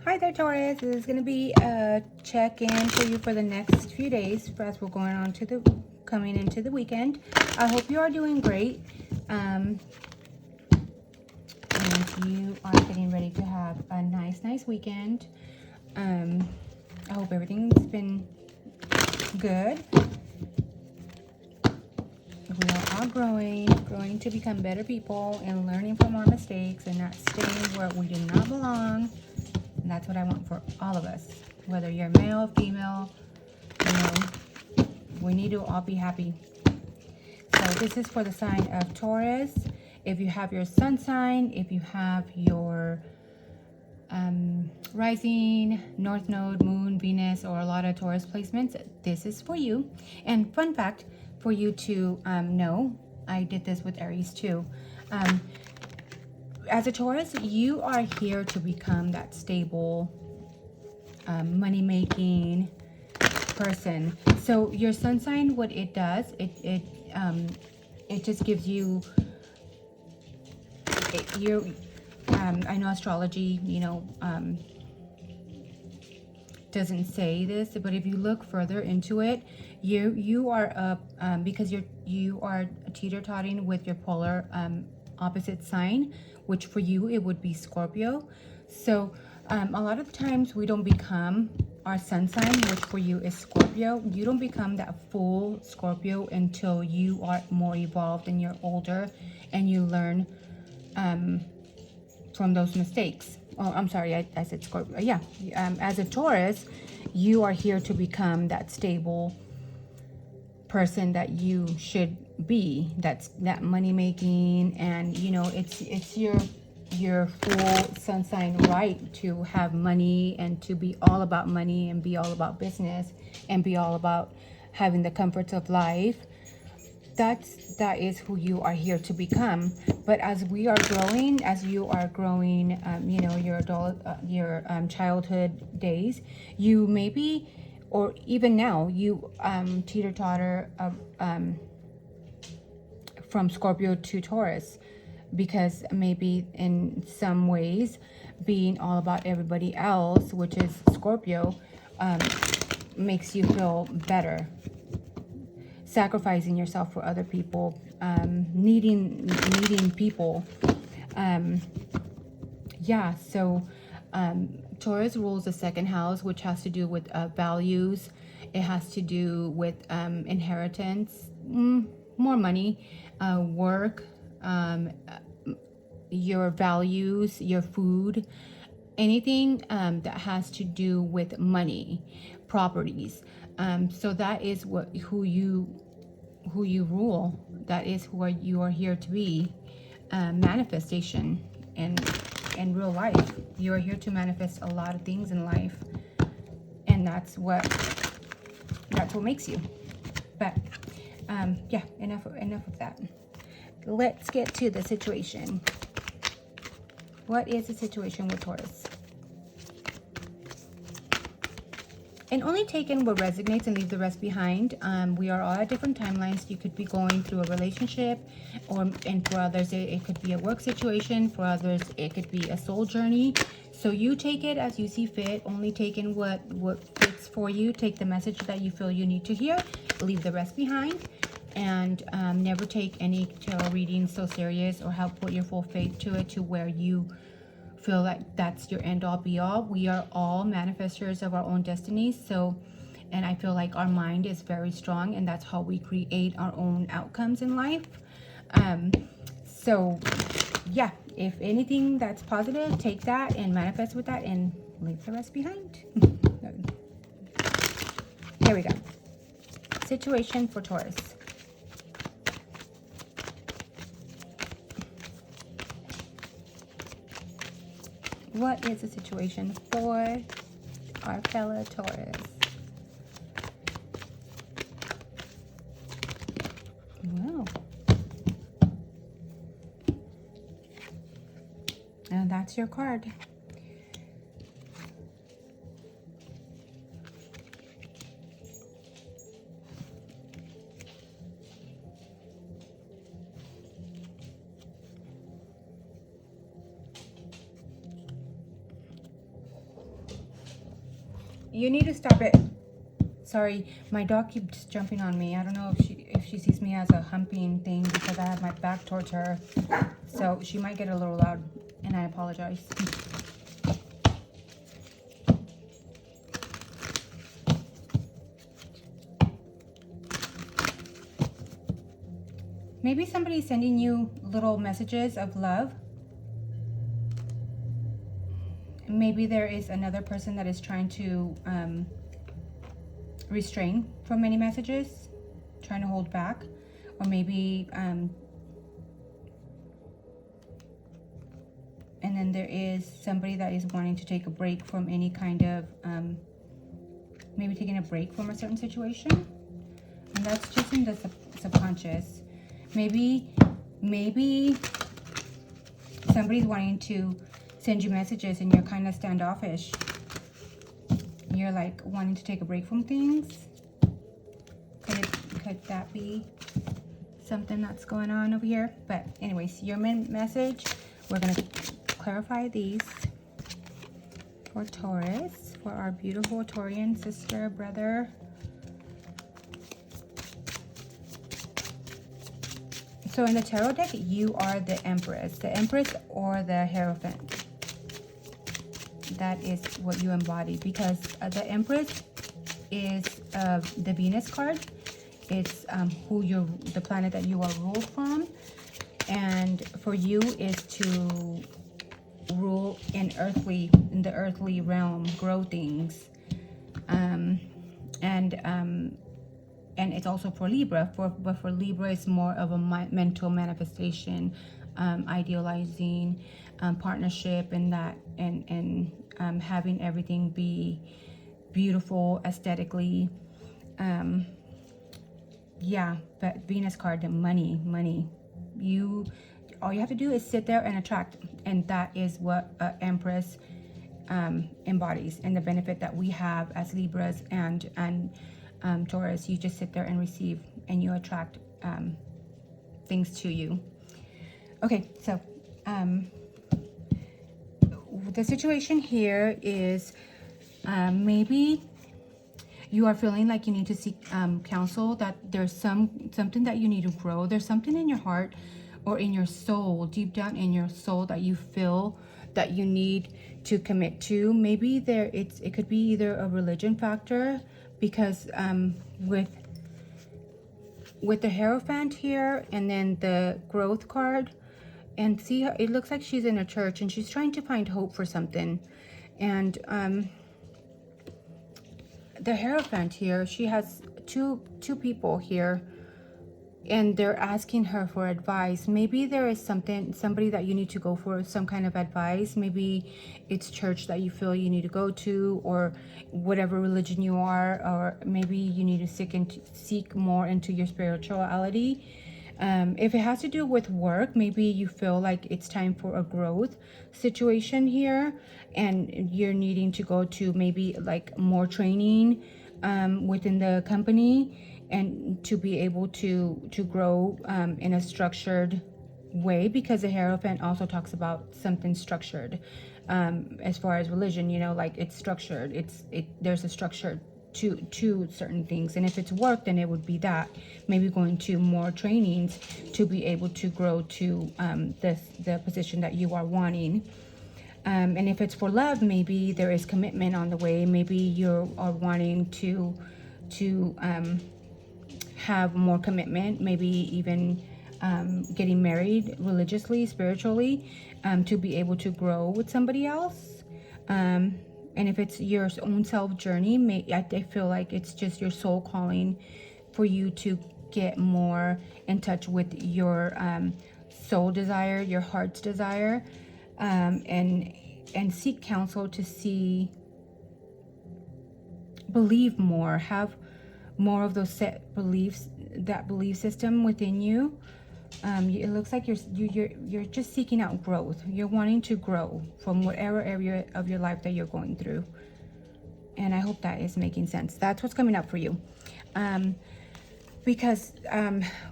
Hi there, Taurus. This is going to be a check-in for you for the next few days as we're coming into the weekend. I hope you are doing great. And you are getting ready to have a nice weekend. I hope everything's been good. We are all growing to become better people and learning from our mistakes and not staying where we do not belong. And that's what I want for all of us, whether you're male, female, we need to all be happy. So this is for the sign of Taurus. If you have your sun sign, if you have your rising, north node, moon, Venus, or a lot of Taurus placements, this is for you. And fun fact for you to know, I did this with Aries too. As a Taurus, you are here to become that stable, money-making person. So your sun sign, what it does, it just gives you, I know astrology, doesn't say this, but if you look further into it, you are because you are teeter-totting with your polar opposite sign, which for you it would be Scorpio. So a lot of times we don't become our sun sign, which for you is Scorpio. You don't become that full Scorpio until you are more evolved and you're older and you learn from those mistakes. Oh, I'm sorry, I said Scorpio. Yeah, as a Taurus, you are here to become that stable person that you should be. That's that money making, and it's your full sun sign right to have money and to be all about money and be all about business and be all about having the comforts of life. That is who you are here to become. But as we are growing, as you are growing, your adult, your childhood days, you maybe, or even now, you teeter-totter from Scorpio to Taurus, because maybe in some ways being all about everybody else, which is Scorpio, makes you feel better. Sacrificing yourself for other people, needing people. Taurus rules the second house, which has to do with values. It has to do with inheritance, more money, work, your values, your food, anything that has to do with money, properties. So that is who you rule. That is who you are here to be. Manifestation in real life. You are here to manifest a lot of things in life, and that's what makes you. But yeah, enough of that. Let's get to the situation. What is the situation with Taurus? And only take in what resonates and leave the rest behind. We are all at different timelines. You could be going through a relationship, and for others it could be a work situation. For others it could be a soul journey. So you take it as you see fit. Only take in what fits for you. Take the message that you feel you need to hear. Leave the rest behind. And never take any tarot reading so serious, or help put your full faith to it to where you feel like that's your end all be all. We are all manifestors of our own destinies. So, and I feel like our mind is very strong, and that's how we create our own outcomes in life. So yeah, if anything that's positive, take that and manifest with that and leave the rest behind. Here we go. Situation for Taurus. What is the situation for our fellow Taurus? Wow. And that's your card. You need to stop it. Sorry, my dog keeps jumping on me. I don't know if she sees me as a humping thing because I have my back towards her. So she might get a little loud, and I apologize. Maybe somebody's sending you little messages of love. Maybe there is another person that is trying to restrain from many messages, trying to hold back, or maybe and then there is somebody that is wanting to take a break from any kind of maybe taking a break from a certain situation, and that's just in the subconscious. Maybe somebody's wanting to send you messages and you're kind of standoffish. You're like wanting to take a break from things. Could that be something that's going on over here? But anyways, your message, we're going to clarify these for Taurus, for our beautiful Taurian sister, brother. So in the tarot deck, you are the Empress or the Hierophant. That is what you embody, because the Empress is the Venus card. It's the planet that you are ruled from, and for you is to rule in the earthly realm, grow things, and it's also for Libra. But for Libra, it's more of a mental manifestation, idealizing, partnership, and that, and having everything be beautiful aesthetically. Yeah, but Venus card, the money. All you have to do is sit there and attract, and that is what Empress embodies, and the benefit that we have as Libras and Taurus. You just sit there and receive, and you attract things to you. Okay, so the situation here is maybe you are feeling like you need to seek counsel, that there's something that you need to grow. There's something in your heart or in your soul, deep down in your soul, that you feel that you need to commit to. Maybe it could be either a religion factor, because with the Hierophant here and then the growth card, and see how it looks like she's in a church and she's trying to find hope for something. And the Hierophant here, she has two people here, and they're asking her for advice. Maybe there is somebody that you need to go for some kind of advice. Maybe it's church that you feel you need to go to, or whatever religion you are, or maybe you need to seek more into your spirituality. If it has to do with work, maybe you feel like it's time for a growth situation here, and you're needing to go to maybe like more training within the company, and to be able to grow in a structured way, because the Hierophant also talks about something structured. As far as religion, like it's structured. There's a structure to certain things, and if it's work, then it would be that maybe going to more trainings to be able to grow to the position that you are wanting. And if it's for love, maybe there is commitment on the way. Maybe you are wanting to have more commitment, maybe even getting married religiously, spiritually, to be able to grow with somebody else. And if it's your own self journey, I feel like it's just your soul calling for you to get more in touch with your soul desire, your heart's desire, and seek counsel to believe more, have more of those set beliefs, that belief system within you. It looks like you're just seeking out growth. You're wanting to grow from whatever area of your life that you're going through. And I hope that is making sense. That's what's coming up for you. Because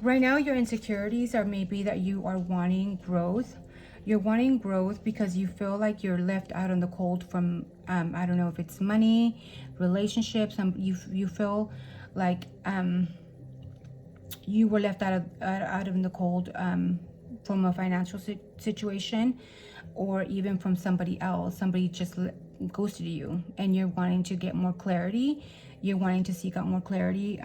right now your insecurities are maybe that you are wanting growth. You're wanting growth because you feel like you're left out in the cold from, I don't know if it's money, relationships. You feel like you were left out of in the cold from a financial situation, or even from somebody else. Somebody just ghosted you, and you're wanting to get more clarity. You're wanting to seek out more clarity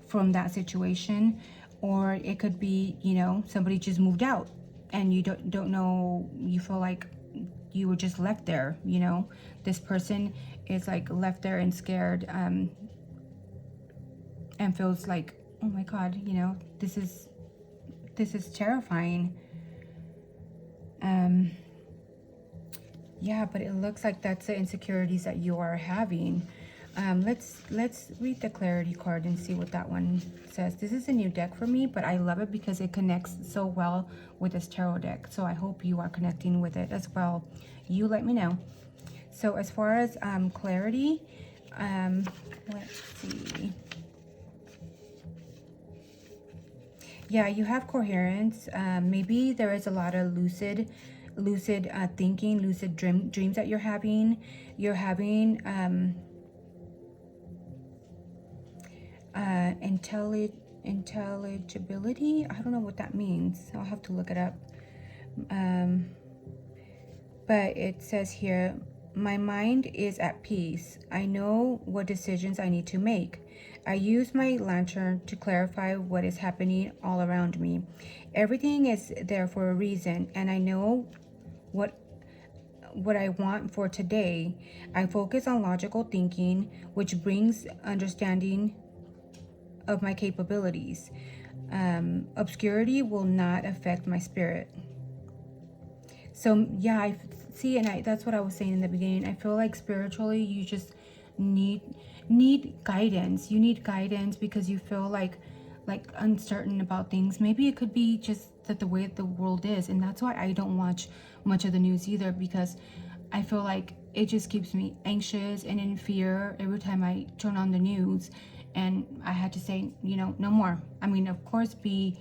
from that situation. Or it could be, you know, somebody just moved out and you don't know, you feel like you were just left there, you know. This person is like left there and scared, and feels like, oh my God, you know, this is terrifying. Yeah, but it looks like that's the insecurities that you are having. Let's read the clarity card and see what that one says. This is a new deck for me, but I love it because it connects so well with this tarot deck. So I hope you are connecting with it as well. You let me know. So as far as clarity, let's see. Yeah, you have coherence. Maybe there is a lot of lucid thinking, lucid dreams that you're having. You're having intelligibility. I don't know what that means. I'll have to look it up. But it says here, my mind is at peace. I know what decisions I need to make. I use my lantern to clarify what is happening all around me. Everything is there for a reason, and I know what I want for today. I focus on logical thinking, which brings understanding of my capabilities. Obscurity will not affect my spirit. So yeah, I see, and that's what I was saying in the beginning. I feel like spiritually, you just need guidance. You need guidance because you feel like uncertain about things. Maybe it could be just that the way the world is, and that's why I don't watch much of the news either, because I feel like it just keeps me anxious and in fear every time I turn on the news. And I had to say, you know, no more. I mean, of course, be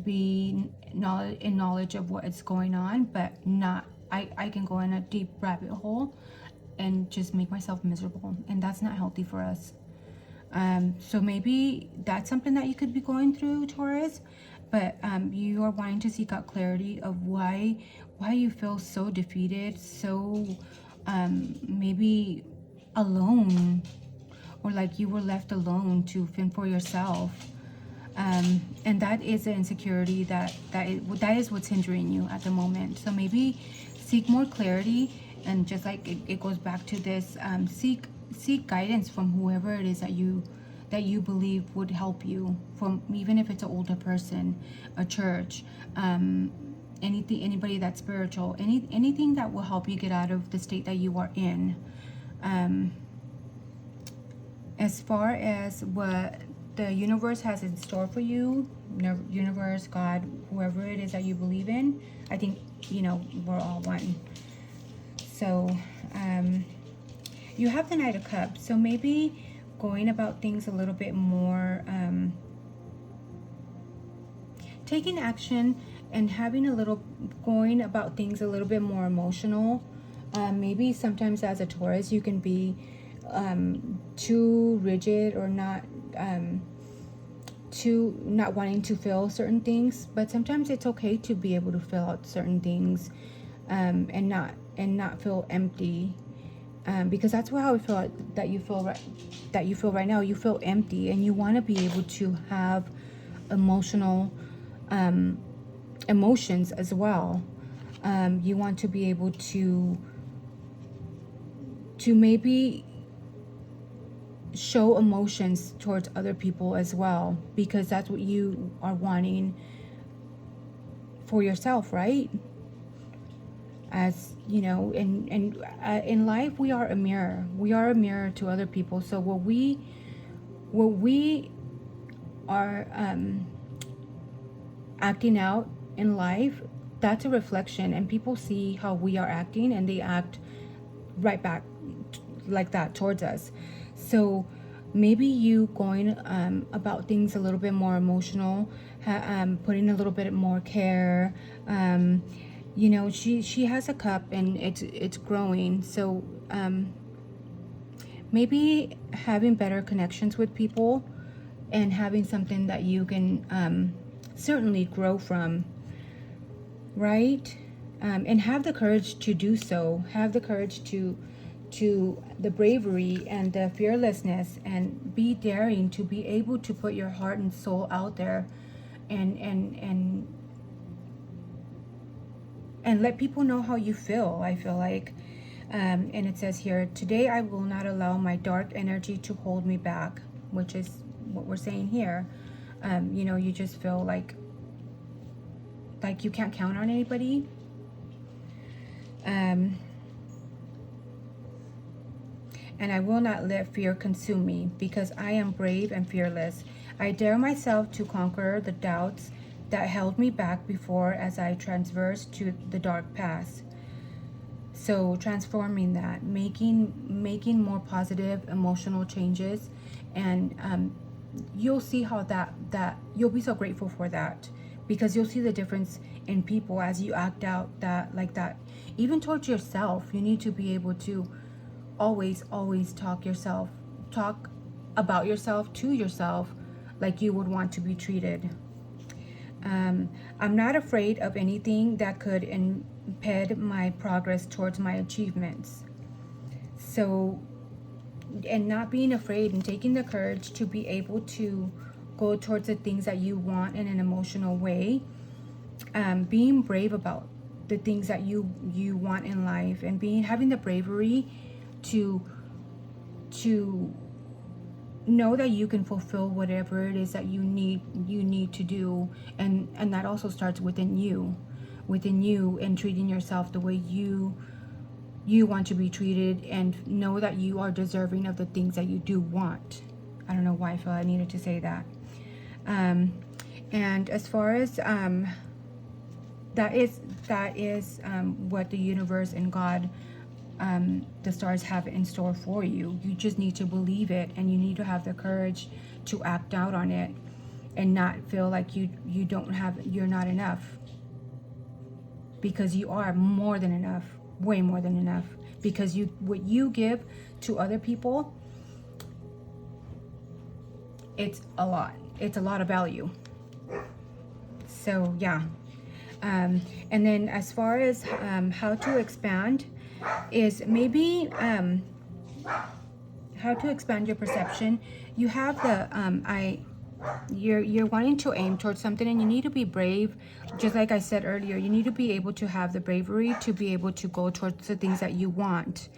in knowledge of what is going on, but not, I can go in a deep rabbit hole and just make myself miserable, and that's not healthy for us. So maybe that's something that you could be going through, Taurus, but you are wanting to seek out clarity of why you feel so defeated, so maybe alone, or like you were left alone to fend for yourself. And that is an insecurity that is what's hindering you at the moment. So maybe seek more clarity, and just like it goes back to this, seek guidance from whoever it is that you believe would help you, from even if it's an older person, a church, anybody that's spiritual, anything that will help you get out of the state that you are in. As far as what the universe has in store for you, universe, God, whoever it is that you believe in, I think, you know, we're all one. So you have the Knight of Cups, so maybe going about things a little bit more, taking action and going about things a little bit more emotional. Maybe sometimes as a Taurus you can be too rigid, or not wanting to feel certain things, but sometimes it's okay to be able to fill out certain things, and not feel empty, because that's how I feel that you feel right now. You feel empty, and you want to be able to have emotions as well. You want to be able to maybe show emotions towards other people as well, because that's what you are wanting for yourself, right? As you know, in life, we are a mirror. We are a mirror to other people. So what we are acting out in life, that's a reflection, and people see how we are acting, and they act right back like that towards us. So maybe you going about things a little bit more emotional, putting a little bit more care, You know, she has a cup and it's growing. So maybe having better connections with people and having something that you can certainly grow from, right? And have the courage to do so. Have the courage to the bravery and the fearlessness, and be daring to be able to put your heart and soul out there, and let people know how you feel. I feel like, and it says here, today I will not allow my dark energy to hold me back, which is what we're saying here. You know, you just feel like you can't count on anybody. And I will not let fear consume me, because I am brave and fearless. I dare myself to conquer the doubts that held me back before, as I transverse to the dark past. So transforming that, making more positive emotional changes, and you'll see how that you'll be so grateful for that, because you'll see the difference in people as you act out that, like that. Even towards yourself, you need to be able to always talk about yourself to yourself like you would want to be treated. I'm not afraid of anything that could impede my progress towards my achievements. So, and not being afraid and taking the courage to be able to go towards the things that you want in an emotional way. Being brave about the things that you want in life, and having the bravery to know that you can fulfill whatever it is that you need to do, and that also starts within you, and treating yourself the way you want to be treated, and know that you are deserving of the things that you do want. I don't know why I felt I needed to say that. And as far as that is what the universe and God, the stars have in store for you. You just need to believe it, and you need to have the courage to act out on it, and not feel like you're not enough, because you are more than enough, way more than enough, because what you give to other people, it's a lot of value. So yeah. And then as far as how to expand, is maybe how to expand your perception. You have the you're wanting to aim towards something, and you need to be brave. Just like I said earlier, you need to be able to have the bravery to be able to go towards the things that you want.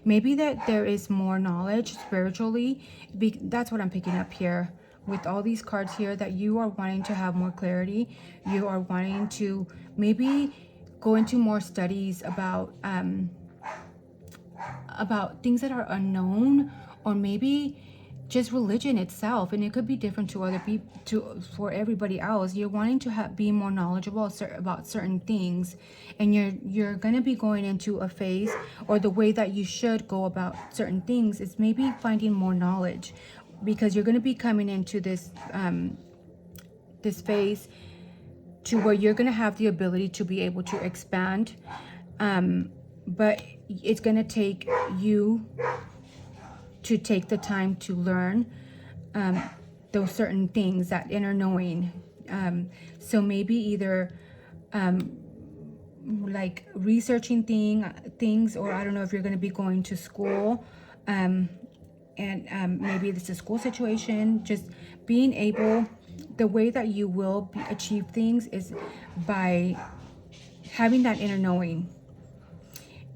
Maybe that there is more knowledge spiritually. That's what I'm picking up here with all these cards here, that you are wanting to have more clarity. You are wanting to maybe go into more studies about things that are unknown, or maybe just religion itself, and it could be different to other people, for everybody else. You're wanting to be more knowledgeable about certain things, and you're going to be going into a phase, or the way that you should go about certain things is maybe finding more knowledge, because you're going to be coming into this this phase to where you're going to have the ability to be able to expand, but it's going to take you to take the time to learn those certain things, that inner knowing. So maybe either like researching things, or I don't know if you're going to be going to school, and maybe it's a school situation. Just being able, the way that you will achieve things is by having that inner knowing,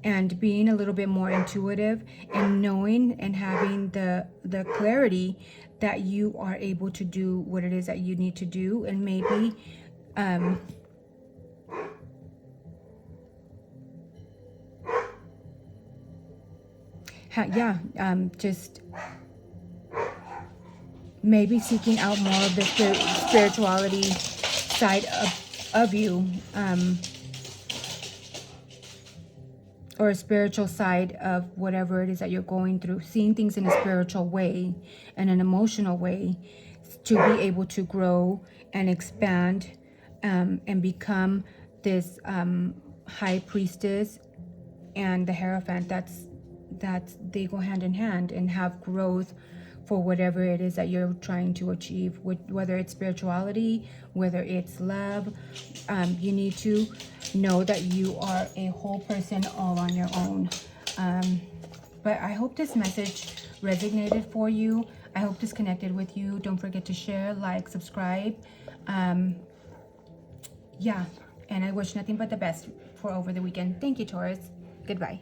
and being a little bit more intuitive, and knowing and having the clarity that you are able to do what it is that you need to do. And maybe just maybe seeking out more of the spirituality side of you, or a spiritual side of whatever it is that you're going through, seeing things in a spiritual way and an emotional way, to be able to grow and expand, and become this High Priestess and the Hierophant, they go hand in hand and have growth for whatever it is that you're trying to achieve, whether it's spirituality, whether it's love. You need to know that you are a whole person all on your own. But I hope this message resonated for you. I hope this connected with you. Don't forget to share, like, subscribe. Yeah, and I wish nothing but the best for over the weekend. Thank you, Taurus. Goodbye.